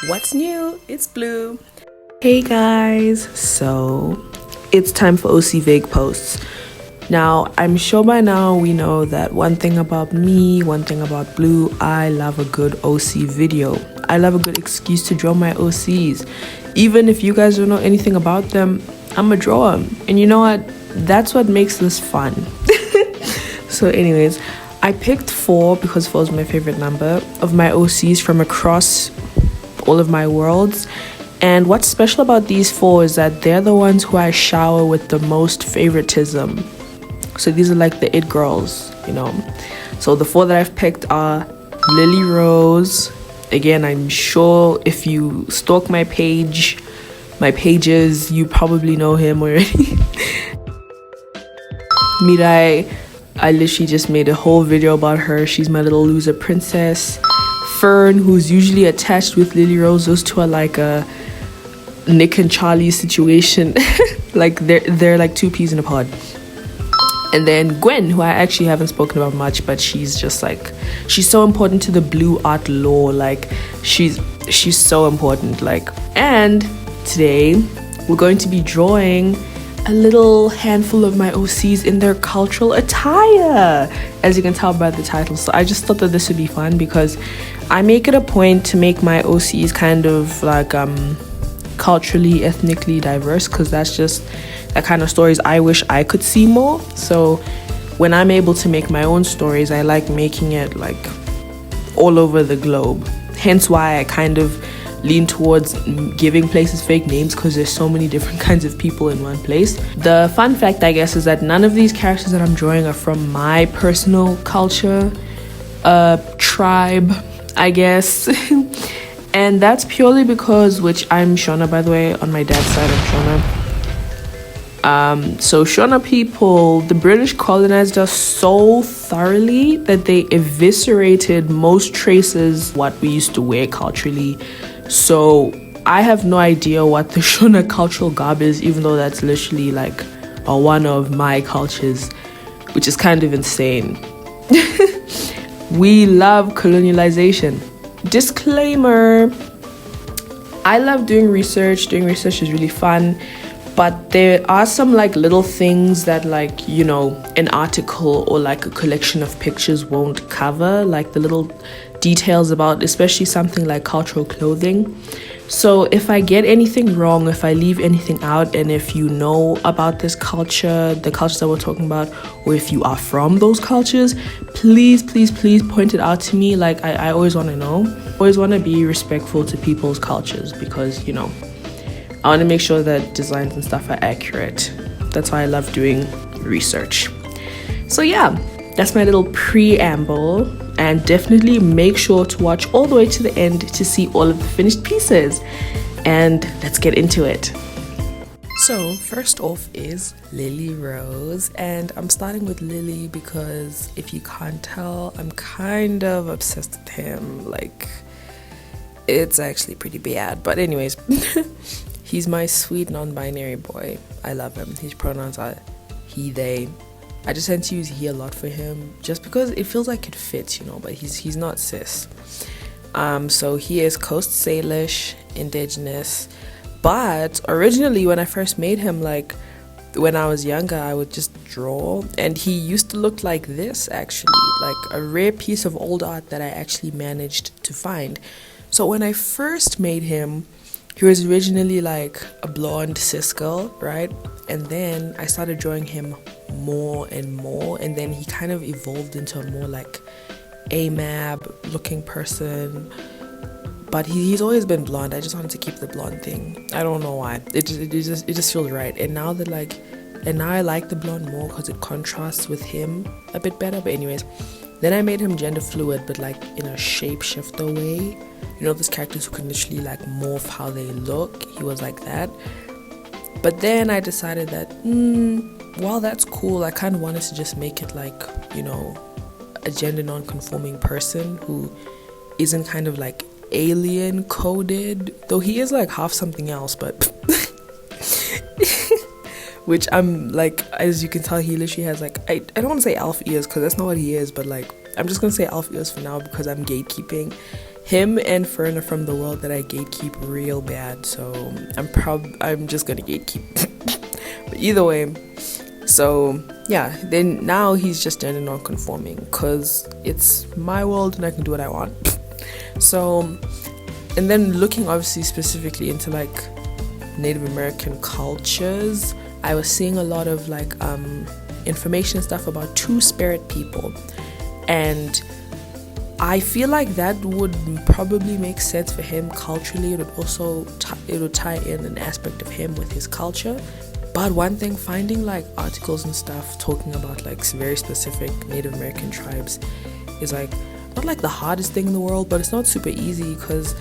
What's new? It's Blue. Hey guys, so it's time for OC Vague posts. Now, I'm sure by now we know that one thing about me, one thing about Blue, I love a good OC video. I love a good excuse to draw my OCs. Even if you guys don't know anything about them, I'ma draw them. And you know what? That's what makes this fun. So anyways, I picked 4 because 4 is my favorite number of my OCs from across all of my worlds. And what's special about these 4 is that they're the ones who I shower with the most favoritism. So these are like the it girls, you know. So the 4 that I've picked are Lily Rose. Again, I'm sure if you stalk my pages, you probably know him already. Mirai, I literally just made a whole video about her. She's my little loser princess. Fern, who's usually attached with Lily Rose. Those two are like a Nick and Charlie situation. Like they're like 2 peas in a pod. And then Gwen, who I actually haven't spoken about much, but she's just like, she's so important to the Blue art lore. Like she's so important. Like, and today we're going to be drawing a little handful of my OCs in their cultural attire, as you can tell by the title. So I just thought that this would be fun because I make it a point to make my OCs kind of like culturally, ethnically diverse, because that's just the kind of stories I wish I could see more. So when I'm able to make my own stories, I like making it like all over the globe. Hence why I kind of lean towards giving places fake names, because there's so many different kinds of people in one place. The fun fact, I guess, is that none of these characters that I'm drawing are from my personal culture, tribe, I guess. And that's purely because, which I'm Shona, by the way, on my dad's side I'm Shona. So Shona people, the British colonized us so thoroughly that they eviscerated most traces of what we used to wear culturally. So I have no idea what the Shona cultural garb is, even though that's literally like one of my cultures, which is kind of insane. We love colonialization. Disclaimer, I love doing research. Doing research is really fun, but there are some like little things that, like, you know, an article or like a collection of pictures won't cover, like the little details about especially something like cultural clothing. So if I get anything wrong, if I leave anything out, and if you know about this culture, the cultures that we're talking about, or if you are from those cultures, please point it out to me. Like I always want to know. Always want to be respectful to people's cultures, because, you know, I want to make sure that designs and stuff are accurate. That's why I love doing research. So yeah, that's my little preamble. And definitely make sure to watch all the way to the end to see all of the finished pieces. And let's get into it. So first off is Lily Rose, and I'm starting with Lily because if you can't tell, I'm kind of obsessed with him. Like, it's actually pretty bad, but anyways. He's my sweet non-binary boy. I love him. His pronouns are he, they. I just tend to use he a lot for him just because it feels like it fits, you know, but he's not cis. So he is Coast Salish, indigenous. But originally when I first made him, like when I was younger, I would just draw, and he used to look like this, actually, like a rare piece of old art that I actually managed to find. So when I first made him, he was originally like a blonde cis girl, right? And then I started drawing him more and more, and then he kind of evolved into a more like AMAB looking person. But he's always been blonde. I just wanted to keep the blonde thing. I don't know why. It just feels right. And now I like the blonde more because it contrasts with him a bit better. But anyways, then I made him gender fluid, but like in a shapeshifter way. You know, those characters who can literally like morph how they look. He was like that. But then I decided that, while that's cool, I kind of wanted to just make it like, you know, a gender non-conforming person who isn't kind of like alien coded, though he is like half something else, but which I'm like, as you can tell, he literally has like, I don't want to say elf ears because that's not what he is, but like I'm just gonna say Alpheus for now because I'm gatekeeping. Him and Fern are from the world that I gatekeep real bad, so I'm just gonna gatekeep. But either way, so yeah, then now he's just gender non-conforming because it's my world and I can do what I want. So, and then looking obviously specifically into like Native American cultures, I was seeing a lot of like information and stuff about two-spirit people, and I feel like that would probably make sense for him culturally. It would also it would tie in an aspect of him with his culture. But one thing, finding like articles and stuff talking about like very specific Native American tribes is like not like the hardest thing in the world, but it's not super easy because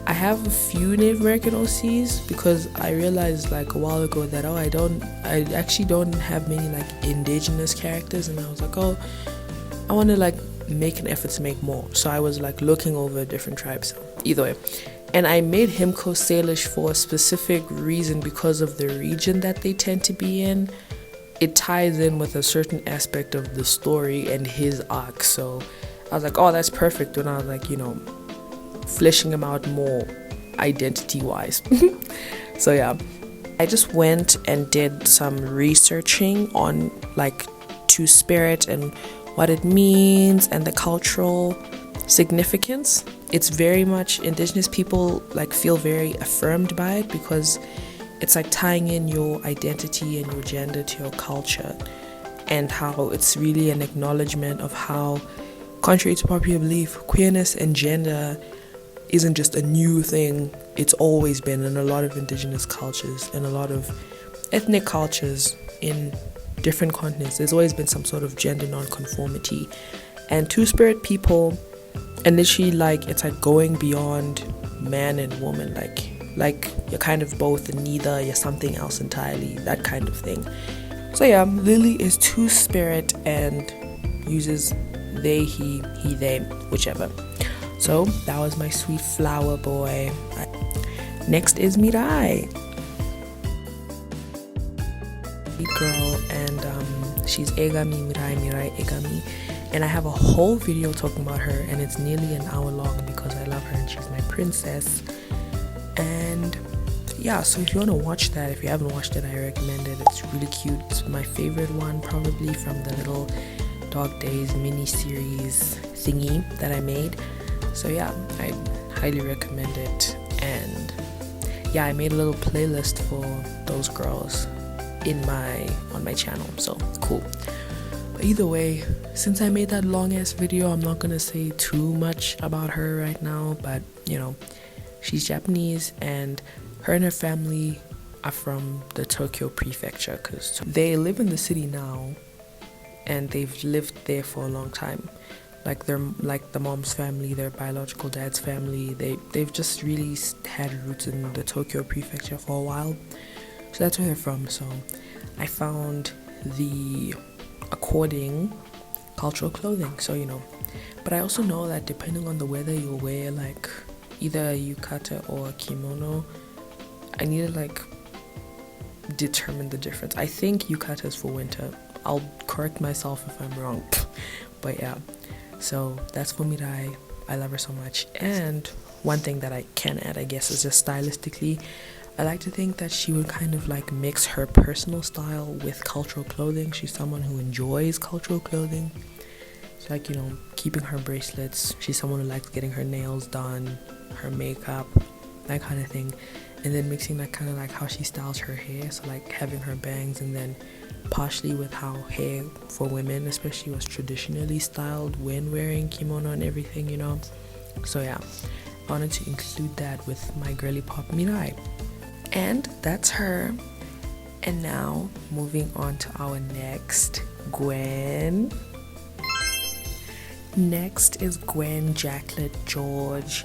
I have a few Native American OCs, because I realized like a while ago that I actually don't have many like indigenous characters, and I was like, oh, I want to like make an effort to make more. So I was like looking over different tribes, either way, and I made Himko Salish for a specific reason because of the region that they tend to be in. It ties in with a certain aspect of the story and his arc, so I was like, oh, that's perfect. When I was like, fleshing him out more identity wise. So yeah, I just went and did some researching on like two-spirit and what it means and the cultural significance. It's very much indigenous people like feel very affirmed by it because it's like tying in your identity and your gender to your culture, and how it's really an acknowledgement of how, contrary to popular belief, queerness and gender isn't just a new thing. It's always been in a lot of indigenous cultures and a lot of ethnic cultures in different continents. There's always been some sort of gender non-conformity, and two-spirit people, and literally like it's like going beyond man and woman, like you're kind of both and neither, you're something else entirely, that kind of thing. So yeah, Lily is two-spirit and uses they, he, they, whichever. So that was my sweet flower boy. Next is Mirai. Girl, and she's Egami, Mirai Egami, and I have a whole video talking about her, and it's nearly an hour long because I love her and she's my princess. And yeah, so if you want to watch that, if you haven't watched it, I recommend it. It's really cute. It's my favorite one probably from the little Dog Days mini series thingy that I made. So yeah, I highly recommend it. And yeah, I made a little playlist for those girls on my channel, so cool. But either way, since I made that long ass video, I'm not gonna say too much about her right now, but she's Japanese, and her family are from the Tokyo prefecture, because they live in the city now and they've lived there for a long time. Like they're like the mom's family, their biological dad's family, they've just really had roots in the Tokyo prefecture for a while. So that's where they're from. So I found the according cultural clothing. So but I also know that depending on the weather, you'll wear like either a yukata or a kimono. I need to like determine the difference. I think yukata is for winter. I'll correct myself if I'm wrong. But yeah, so that's for Mirai. I love her so much. And one thing that I can add, I guess, is just stylistically, I like to think that she would kind of like mix her personal style with cultural clothing. She's someone who enjoys cultural clothing. It's like, keeping her bracelets. She's someone who likes getting her nails done, her makeup, that kind of thing. And then mixing that kind of like how she styles her hair. So like having her bangs, and then partially with how hair for women especially was traditionally styled when wearing kimono and everything, So yeah, I wanted to include that with my girly pop Mirai. And that's her. And now moving on to our next, Gwen. Next is Gwen Jacklet George.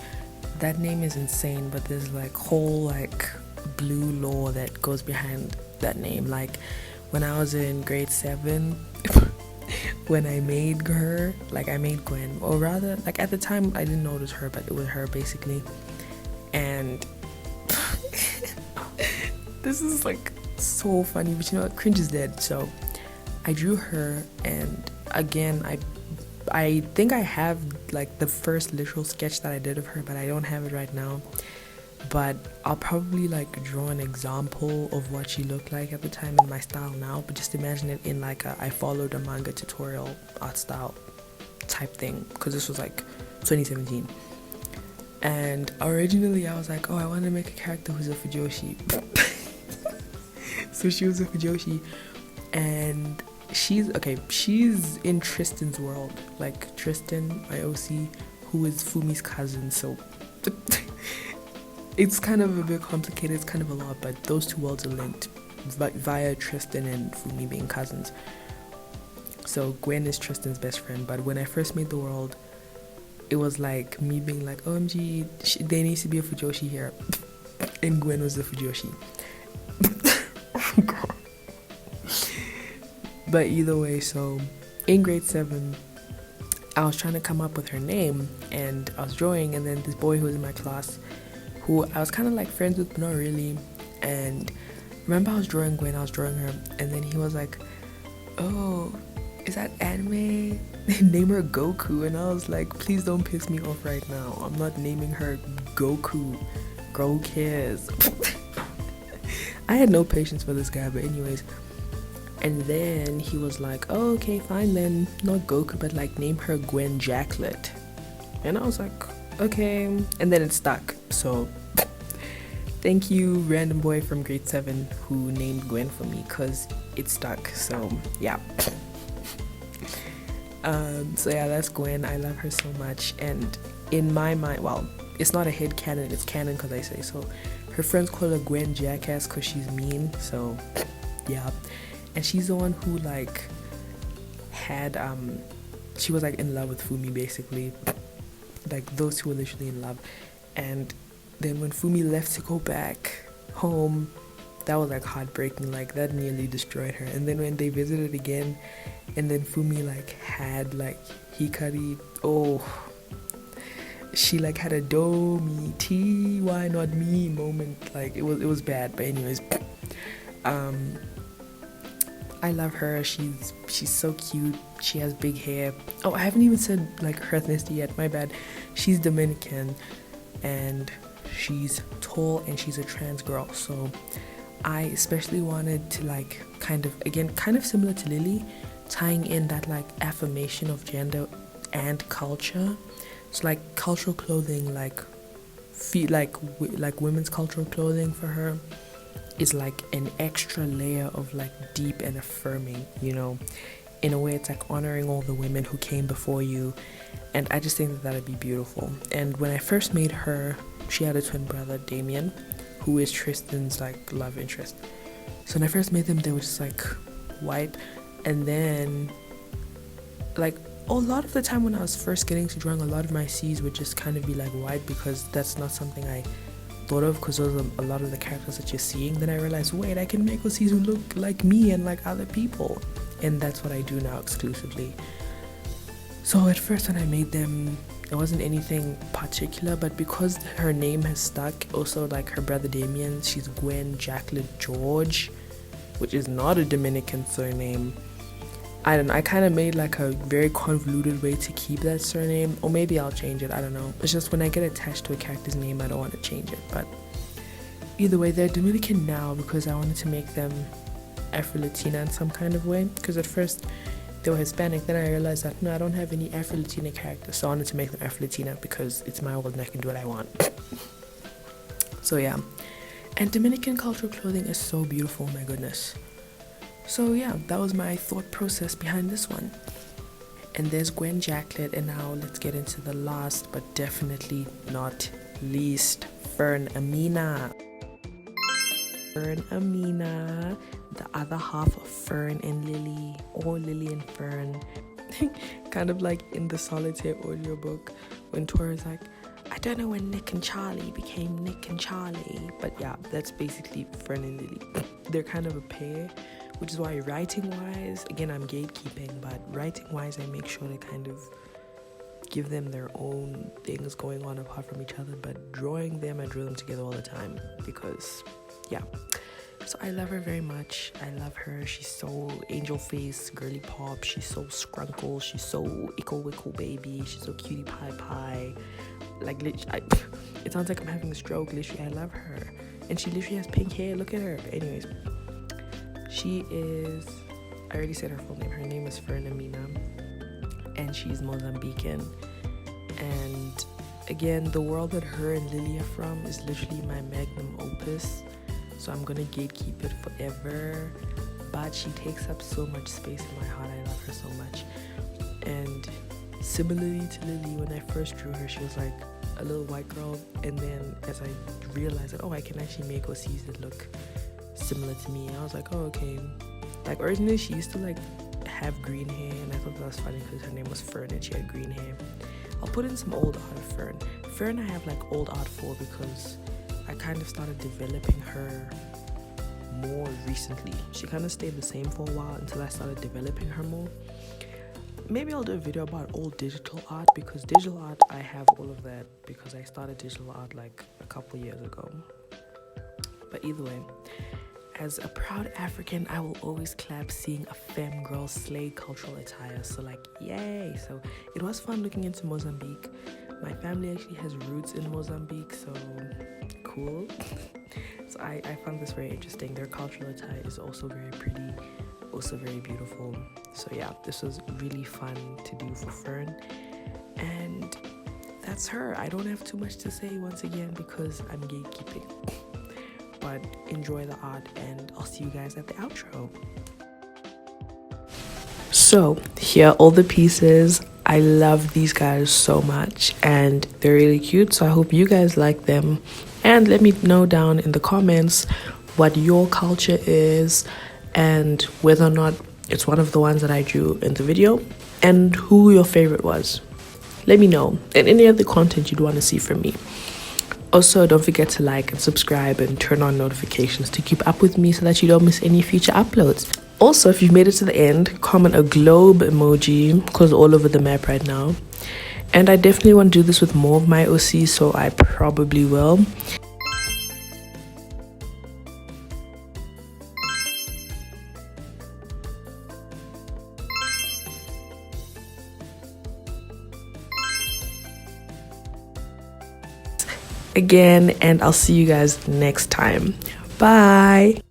That name is insane, but there's like whole like blue lore that goes behind that name. Like when I was in grade 7, when I made her, like I made Gwen, or rather like at the time I didn't know it was her, but it was her basically. And this is like so funny, but cringe is dead. So I drew her, and again I I think I have like the first literal sketch that I did of her, but I don't have it right now. But I'll probably like draw an example of what she looked like at the time in my style now, but just imagine it in like I followed a manga tutorial art style type thing, because this was like 2017. And originally I was like, oh, I want to make a character who's a fujoshi. So she was a fujoshi, and she's in Tristan's world, like Tristan, my OC, who is Fumi's cousin. So it's kind of a bit complicated, it's kind of a lot, but those two worlds are linked via Tristan and Fumi being cousins. So Gwen is Tristan's best friend, but when I first made the world, it was like me being like, OMG, there needs to be a fujoshi here. And Gwen was the fujoshi. But either way, so in grade 7, I was trying to come up with her name, and I was drawing, and then this boy who was in my class, who I was kind of like friends with, but not really. And remember, I was drawing Gwen, I was drawing her, and then he was like, oh, is that anime? Name her Goku. And I was like, please don't piss me off right now. I'm not naming her Goku. Girl, who cares? I had no patience for this guy, but anyways. And then he was like, oh, okay, fine then. Not Goku, but like name her Gwen Jacklet. And I was like, okay. And then it stuck. So thank you, random boy from grade 7 who named Gwen for me, because it stuck. So yeah. So yeah, that's Gwen. I love her so much. And in my mind, well, it's not a head canon, it's canon because I say so. Her friends call her Gwen Jackass because she's mean. So yeah. And she's the one who like had she was like in love with Fumi, basically. Like those two were literally in love. And then when Fumi left to go back home, that was like heartbreaking. Like that nearly destroyed her. And then when they visited again, and then Fumi like had like Hikari, oh, she like had a do me T, why not me moment. Like it was bad. But anyways, I love her. She's so cute. She has big hair. Oh, I haven't even said like her ethnicity yet, my bad. She's Dominican, and she's tall, and she's a trans girl. So I especially wanted to like kind of similar to Lily, tying in that like affirmation of gender and culture. So like cultural clothing, like women's cultural clothing for her is like an extra layer of like deep and affirming, you know. In a way, it's like honoring all the women who came before you, and I just think that that'd be beautiful. And when I first made her, she had a twin brother, Damien, who is Tristan's like love interest. So when I first made them, they were just like white, and then like a lot of the time when I was first getting to drawing, a lot of my C's would just kind of be like white, because that's not something I thought of, because those are a lot of the characters that you're seeing. Then I realized, wait, I can make OCs who look like me and like other people, and that's what I do now exclusively. So at first when I made them, it wasn't anything particular, but because her name has stuck, also like her brother Damien, she's Gwen Jacqueline George, which is not a Dominican surname. I don't know, I kind of made like a very convoluted way to keep that surname, or maybe I'll change it, I don't know. It's just when I get attached to a character's name, I don't want to change it. But either way, they're Dominican now because I wanted to make them Afro-Latina in some kind of way, because at first they were Hispanic. Then I realized that no, I don't have any Afro-Latina characters, so I wanted to make them Afro-Latina because it's my world and I can do what I want. So yeah, and Dominican cultural clothing is so beautiful, my goodness. So yeah, that was my thought process behind this one. And there's Gwen Jacklet, and now let's get into the last but definitely not least, Fern Amina. Fern Amina, the other half of Fern and Lily, or Lily and Fern. Kind of like in the Solitaire audiobook when Tora's like, I don't know when Nick and Charlie became Nick and Charlie. But yeah, that's basically Fern and Lily. They're kind of a pair, which is why writing-wise, again, I'm gatekeeping, but writing-wise, I make sure to kind of give them their own things going on apart from each other. But drawing them, I draw them together all the time because, yeah. So I love her very much. I love her. She's so angel face, girly pop. She's so scrunkle. She's so ickle wickle baby. She's so cutie pie pie. Like, it sounds like I'm having a stroke. Literally, I love her. And she literally has pink hair. Look at her. Anyways, she is, I already said her full name. Her name is Fern, and she's Mozambican. And again, the world that her and Lily are from is literally my magnum opus. So I'm gonna gatekeep it forever. But she takes up so much space in my heart. I love her so much. And similarly to Lily, when I first drew her, she was like a little white girl. And then as I realized that, oh, I can actually make OCs that look similar to me, I was like, oh, okay. Like originally she used to like have green hair, and I thought that was funny because her name was Fern and she had green hair. I'll put in some old art of Fern. Fern I have like old art for because I kind of started developing her more recently. She kind of stayed the same for a while until I started developing her more. Maybe I'll do a video about old digital art, because digital art, I have all of that because I started digital art like a couple years ago. But either way, as a proud African, I will always clap seeing a femme girl slay cultural attire. So like, yay. So it was fun looking into Mozambique. My family actually has roots in Mozambique, so cool. So I found this very interesting. Their cultural attire is also very pretty, also very beautiful. So yeah, this was really fun to do for Fern. And that's her. I don't have too much to say once again because I'm gatekeeping. But enjoy the art, and I'll see you guys at the outro. So here are all the pieces. I love these guys so much and they're really cute, so I hope you guys like them. And let me know down in the comments what your culture is and whether or not it's one of the ones that I drew in the video, and who your favorite was. Let me know, and any other content you'd want to see from me. Also, don't forget to like and subscribe and turn on notifications to keep up with me so that you don't miss any future uploads. Also, if you've made it to the end, comment a globe emoji because all over the map right now. And I definitely want to do this with more of my OCs, so I probably will. Again, and I'll see you guys next time. Bye.